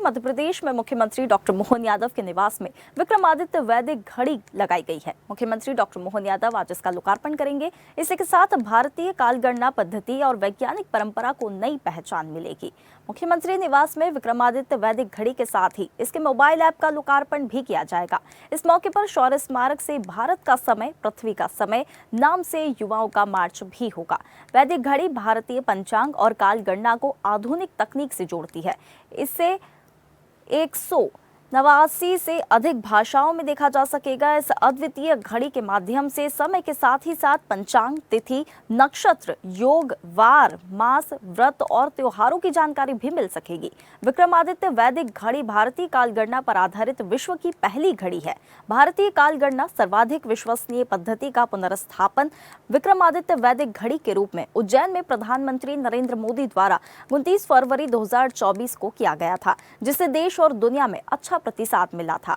मध्य प्रदेश में मुख्यमंत्री डॉक्टर मोहन यादव के निवास में विक्रमादित्य वैदिक घड़ी लगाई गई है। मुख्यमंत्री डॉक्टर मोहन यादव आज इसका लोकार्पण करेंगे। इसी के साथ भारतीय कालगणना पद्धति और वैज्ञानिक परंपरा को नई पहचान मिलेगी। मुख्यमंत्री निवास में विक्रमादित्य वैदिक घड़ी के साथ ही इसके मोबाइल ऐप का लोकार्पण भी किया जाएगा। इस मौके पर शौर्य स्मारक से भारत का समय, पृथ्वी का समय नाम से युवाओं का मार्च भी होगा। वैदिक घड़ी भारतीय पंचांग और कालगणना को आधुनिक तकनीक से जोड़ती है। इससे 189 से अधिक भाषाओं में देखा जा सकेगा। इस अद्वितीय घड़ी के माध्यम से समय के साथ ही साथ पंचांग, तिथि, नक्षत्र, योग, वार, मास, व्रत और त्योहारों की जानकारी भी मिल सकेगी। विक्रमादित्य वैदिक घड़ी भारतीय कालगणना पर आधारित विश्व की पहली घड़ी है। भारतीय कालगणना सर्वाधिक विश्वसनीय पद्धति का पुनर्स्थापन विक्रमादित्य वैदिक घड़ी के रूप में उज्जैन में प्रधानमंत्री नरेंद्र मोदी द्वारा 29 फरवरी 2024 को किया गया था, जिससे देश और दुनिया में अच्छा प्रतिसाद मिला था।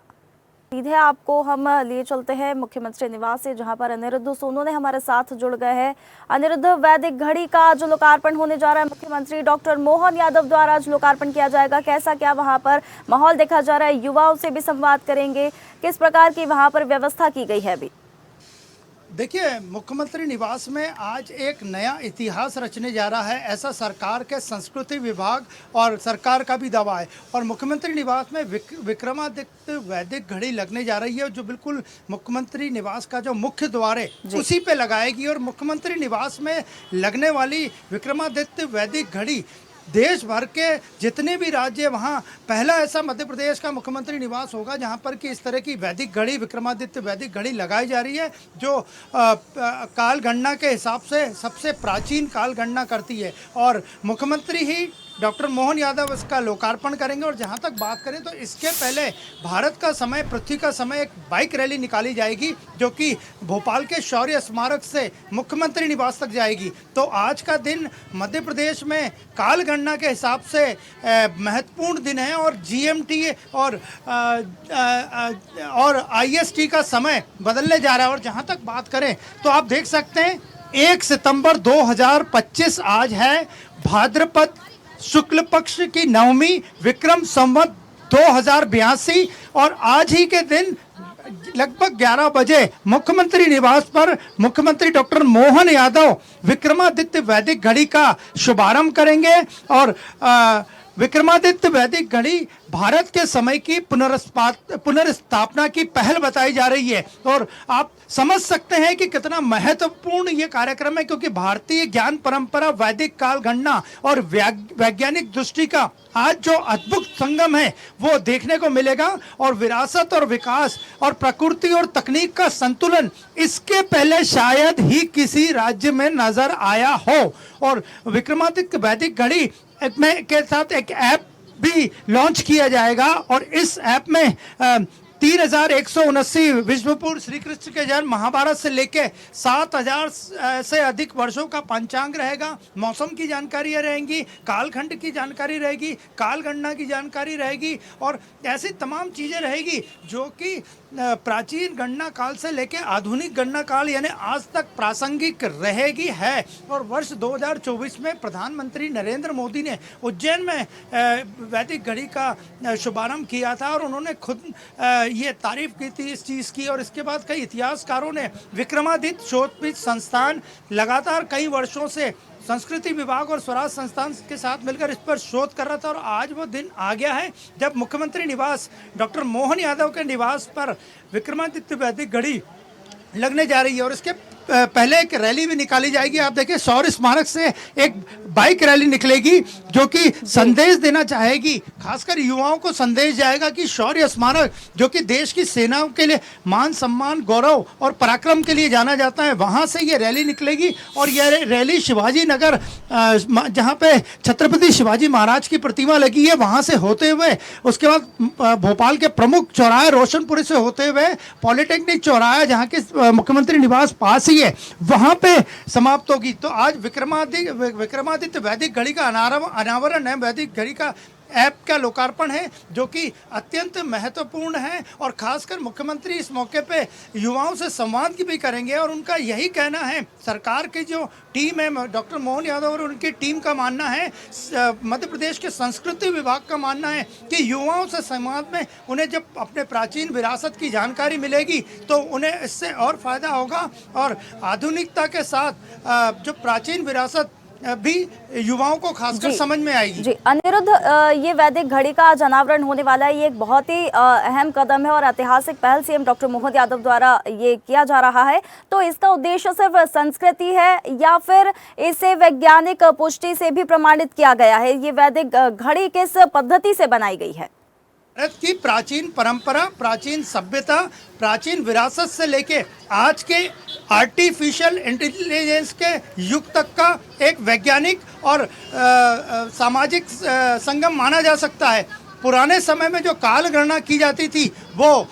सीधे आपको हम लिए चलते हैं मुख्यमंत्री निवास से, जहां पर अनिरुद्ध सोनू ने हमारे साथ जुड़ गए हैं। अनिरुद्ध, वैदिक घड़ी का जो लोकार्पण होने जा रहा है, मुख्यमंत्री डॉक्टर मोहन यादव द्वारा आज लोकार्पण किया जाएगा। कैसा क्या वहां पर माहौल देखा जा रहा है? युवाओं से भी संवाद करेंगे। किस प्रकार की वहां पर व्यवस्था की गई है अभी? देखिए, मुख्यमंत्री निवास में आज एक नया इतिहास रचने जा रहा है, ऐसा सरकार के संस्कृति विभाग और सरकार का भी दावा है। और मुख्यमंत्री निवास में विक्रमादित्य वैदिक घड़ी लगने जा रही है, जो बिल्कुल मुख्यमंत्री निवास का जो मुख्य द्वार है उसी पे लगाएगी। और मुख्यमंत्री निवास में लगने वाली विक्रमादित्य वैदिक घड़ी देश भर के जितने भी राज्य, वहाँ पहला ऐसा मध्य प्रदेश का मुख्यमंत्री निवास होगा जहाँ पर कि इस तरह की वैदिक घड़ी, विक्रमादित्य वैदिक घड़ी लगाई जा रही है, जो काल गणना के हिसाब से सबसे प्राचीन काल गणना करती है। और मुख्यमंत्री ही डॉक्टर मोहन यादव इसका लोकार्पण करेंगे। और जहाँ तक बात करें तो इसके पहले भारत का समय, पृथ्वी का समय, एक बाइक रैली निकाली जाएगी जो कि भोपाल के शौर्य स्मारक से मुख्यमंत्री निवास तक जाएगी। तो आज का दिन मध्य प्रदेश में काल गणना के हिसाब से महत्वपूर्ण दिन है। और जीएमटी और आईएसटी का समय बदलने जा रहा है। और जहाँ तक बात करें तो आप देख सकते हैं 1 सितंबर 2025 आज है, भाद्रपद शुक्ल पक्ष की नवमी, विक्रम संवत 2082। और आज ही के दिन लगभग 11 बजे मुख्यमंत्री निवास पर मुख्यमंत्री डॉक्टर मोहन यादव विक्रमादित्य वैदिक घड़ी का शुभारंभ करेंगे। और विक्रमादित्य वैदिक घड़ी भारत के समय की पुनर्स्थापना की पहल बताई जा रही है। और आप समझ सकते हैं कि कितना महत्वपूर्ण ये कार्यक्रम है, क्योंकि भारतीय ज्ञान परंपरा, वैदिक काल गणना और वैज्ञानिक दृष्टि का आज जो अद्भुत संगम है वो देखने को मिलेगा। और विरासत और विकास और प्रकृति और तकनीक का संतुलन इसके पहले शायद ही किसी राज्य में नजर आया हो। और विक्रमादित्य वैदिक घड़ी के साथ एक ऐप भी लॉन्च किया जाएगा। और इस ऐप में 3179 विश्वपूर्व श्री कृष्ण के जन्म, महाभारत से लेके 7000 से अधिक वर्षों का पंचांग रहेगा, मौसम की जानकारियाँ रहेंगी, कालखंड की जानकारी रहेगी, काल गणना की जानकारी रहेगी और ऐसी तमाम चीज़ें रहेगी जो कि प्राचीन गणना काल से लेके आधुनिक गणना काल यानी आज तक प्रासंगिक रहेगी है। और वर्ष 2024 में प्रधानमंत्री नरेंद्र मोदी ने उज्जैन में वैदिक घड़ी का शुभारंभ किया था और उन्होंने खुद ये तारीफ की थी इस चीज़ की। और इसके बाद कई इतिहासकारों ने विक्रमादित्य शोधपीठ संस्थान लगातार कई वर्षों से संस्कृति विभाग और स्वराज संस्थान के साथ मिलकर इस पर शोध कर रहा था। और आज वो दिन आ गया है जब मुख्यमंत्री निवास डॉक्टर मोहन यादव के निवास पर विक्रमादित्य वैदिक घड़ी लगने जा रही है। और इसके पहले एक रैली भी निकाली जाएगी। आप देखिए, शौर्य स्मारक से एक बाइक रैली निकलेगी जो कि संदेश देना चाहेगी, खासकर युवाओं को संदेश जाएगा कि शौर्य स्मारक, जो कि देश की सेनाओं के लिए मान, सम्मान, गौरव और पराक्रम के लिए जाना जाता है, वहाँ से ये रैली निकलेगी। और यह रैली शिवाजी नगर, जहाँ पे छत्रपति शिवाजी महाराज की प्रतिमा लगी है, वहाँ से होते हुए उसके बाद भोपाल के प्रमुख चौराहे रोशनपुरी से होते हुए पॉलिटेक्निक चौराहा, जहाँ के मुख्यमंत्री निवास पास है, वहां पे समाप्त होगी। तो आज विक्रमादित्य वैदिक घड़ी का अनावरण है। वैदिक घड़ी का ऐप का लोकार्पण है जो कि अत्यंत महत्वपूर्ण है। और खासकर मुख्यमंत्री इस मौके पे युवाओं से संवाद की भी करेंगे और उनका यही कहना है, सरकार की जो टीम है, डॉक्टर मोहन यादव और उनकी टीम का मानना है, मध्य प्रदेश के संस्कृति विभाग का मानना है कि युवाओं से संवाद में उन्हें जब अपने प्राचीन विरासत की जानकारी मिलेगी तो उन्हें इससे और फायदा होगा और आधुनिकता के साथ जो प्राचीन विरासत भी युवाओं को खासकर समझ में आएगी। जी अनिरुद्ध, ये वैदिक घड़ी का आज अनावरण होने वाला है। ये एक बहुत ही अहम कदम है और ऐतिहासिक पहल सीएम डॉक्टर मोहन यादव द्वारा ये किया जा रहा है। तो इसका उद्देश्य सिर्फ संस्कृति है या फिर इसे वैज्ञानिक पुष्टि से भी प्रमाणित किया गया है? ये वैदिक घड़ी किस पद्धति से बनाई गई है? भारत की प्राचीन परंपरा, प्राचीन सभ्यता, प्राचीन विरासत से लेके आज के आर्टिफिशियल इंटेलिजेंस के युग तक का एक वैज्ञानिक और सामाजिक संगम माना जा सकता है। पुराने समय में जो काल गणना की जाती थी वो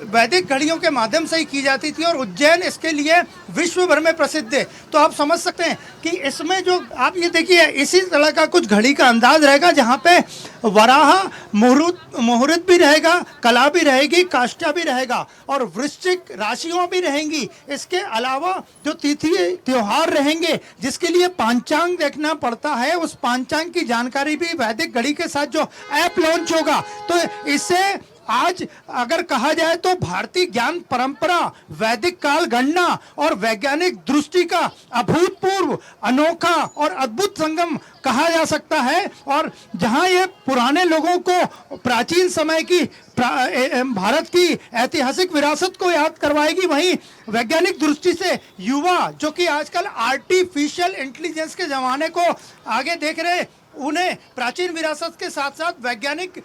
वैदिक घड़ियों के माध्यम से ही की जाती थी और उज्जैन इसके लिए विश्व भर में प्रसिद्ध है। तो आप समझ सकते हैं कि इसमें जो आप ये देखिए इसी तरह का कुछ घड़ी का अंदाज रहेगा जहाँ पे वराह मुहूर्त भी रहेगा, कला भी रहेगी, काष्ठा भी रहेगा और वृश्चिक राशियां भी रहेंगी। इसके अलावा जो तिथि त्योहार रहेंगे जिसके लिए पांचांग देखना पड़ता है, उस पांचांग की जानकारी भी वैदिक घड़ी के साथ जो ऐप लॉन्च होगा तो इससे आज अगर कहा जाए तो भारतीय ज्ञान परंपरा, वैदिक काल गणना और वैज्ञानिक दृष्टि का अभूतपूर्व, अनोखा और अद्भुत संगम कहा जा सकता है। और जहां ये पुराने लोगों को प्राचीन समय की भारत की ऐतिहासिक विरासत को याद करवाएगी, वहीं वैज्ञानिक दृष्टि से युवा जो कि आजकल आर्टिफिशियल इंटेलिजेंस के जमाने को आगे देख रहे, उन्हें प्राचीन विरासत के साथ साथ वैज्ञानिक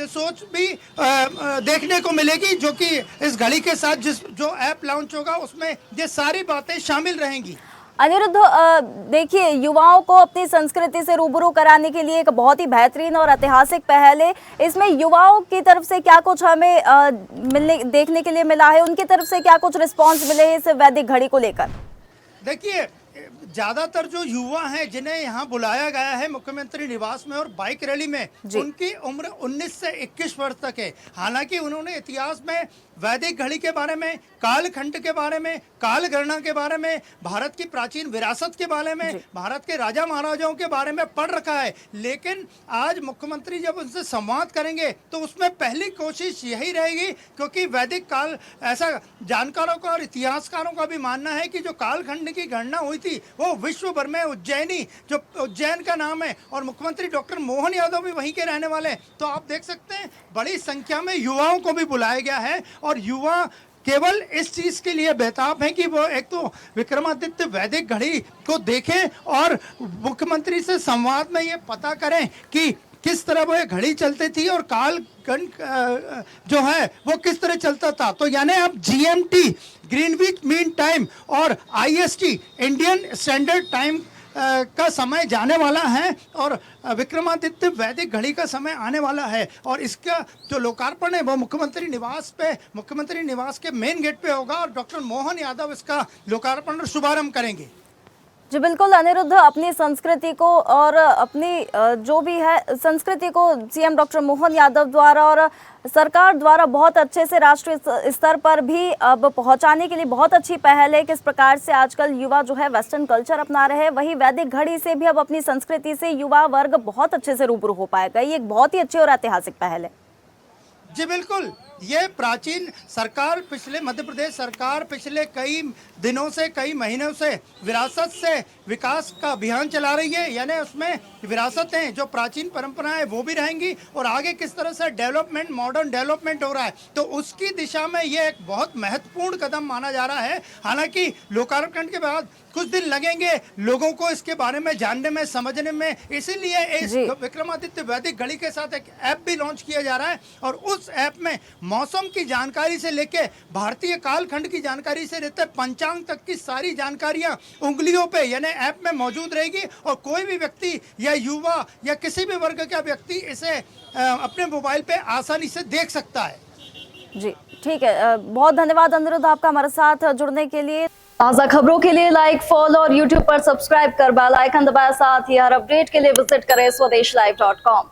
सोच भी देखने को मिलेगी जो कि इस घड़ी के साथ जो ऐप लॉन्च होगा उसमें ये सारी बातें शामिल रहेंगी। अनिरुद्ध, देखिए युवाओं को अपनी संस्कृति से रूबरू कराने के लिए एक बहुत ही बेहतरीन और ऐतिहासिक पहल है। इसमें युवाओं की तरफ से क्या कुछ हमें देखने के लिए मिला है? उनकी तरफ से क्या कुछ रिस्पॉन्स मिले हैं इस वैदिक घड़ी को लेकर? देखिए ज्यादातर जो युवा हैं जिन्हें यहाँ बुलाया गया है मुख्यमंत्री निवास में और बाइक रैली में, उनकी उम्र 19 से 21 वर्ष तक है। हालांकि उन्होंने इतिहास में वैदिक घड़ी के बारे में, कालखंड के बारे में, काल गणना के बारे में, भारत की प्राचीन विरासत के बारे में, भारत के राजा महाराजाओं के बारे में पढ़ रखा है। लेकिन आज मुख्यमंत्री जब उनसे संवाद करेंगे तो उसमें पहली कोशिश यही रहेगी, क्योंकि वैदिक काल ऐसा जानकारों का और इतिहासकारों का भी मानना है कि जो कालखंड की गणना हुई थी वो विश्व भर में उज्जैनी, जो उज्जैन का नाम है और मुख्यमंत्री डॉक्टर मोहन यादव भी वहीं के रहने वाले हैं। तो आप देख सकते हैं बड़ी संख्या में युवाओं को भी बुलाया गया है और युवा केवल इस चीज के लिए बेताब है कि वो एक तो विक्रमादित्य वैदिक घड़ी को देखें और मुख्यमंत्री से संवाद में ये पता करें कि किस तरह वो घड़ी चलती थी और काल जो है वो किस तरह चलता था। तो यानी अब जीएमटी, ग्रीनविच मीन टाइम और आईएसटी, इंडियन स्टैंडर्ड टाइम का समय जाने वाला है और विक्रमादित्य वैदिक घड़ी का समय आने वाला है। और इसका जो लोकार्पण है वो मुख्यमंत्री निवास के मेन गेट पे होगा और डॉक्टर मोहन यादव इसका लोकार्पण और शुभारंभ करेंगे। जी बिल्कुल अनिरुद्ध, अपनी संस्कृति को और अपनी जो भी है संस्कृति को सीएम डॉक्टर मोहन यादव द्वारा और सरकार द्वारा बहुत अच्छे से राष्ट्रीय स्तर पर भी अब पहुंचाने के लिए बहुत अच्छी पहल है। किस प्रकार से आजकल युवा जो है वेस्टर्न कल्चर अपना रहे हैं, वही वैदिक घड़ी से भी अब अपनी संस्कृति से युवा वर्ग बहुत अच्छे से रूबरू हो पाएगा। ये एक बहुत ही अच्छी और ऐतिहासिक पहल है। जी बिल्कुल, ये प्राचीन सरकार मध्य प्रदेश सरकार पिछले कई दिनों से, कई महीनों से विरासत से विकास का अभियान चला रही है। यानी उसमें विरासतें, जो प्राचीन परंपराएं वो भी रहेंगी और आगे किस तरह से डेवलपमेंट, मॉडर्न डेवलपमेंट हो रहा है, तो उसकी दिशा में ये एक बहुत महत्वपूर्ण कदम माना जा रहा है। हालांकि लोकार्पण के बाद कुछ दिन लगेंगे लोगों को इसके बारे में जानने में, समझने में, इसीलिए इस विक्रमादित्य वैदिक घड़ी के साथ एक ऐप भी लॉन्च किया जा रहा है और उस ऐप में मौसम की जानकारी से लेके भारतीय कालखंड की जानकारी से लेकर पंचांग तक की सारी जानकारियां उंगलियों पे यानी ऐप में मौजूद रहेगी और कोई भी व्यक्ति या युवा या किसी भी वर्ग का व्यक्ति इसे अपने मोबाइल पे आसानी से देख सकता है। जी ठीक है, बहुत धन्यवाद अनिरुद्ध आपका हमारे साथ जुड़ने के लिए। ताज़ा खबरों के लिए लाइक, फॉलो और यूट्यूब पर सब्सक्राइब कर बेल आइकन दबाएं। साथ ही हर अपडेट के लिए विजिट करें स्वदेशलाइव.com।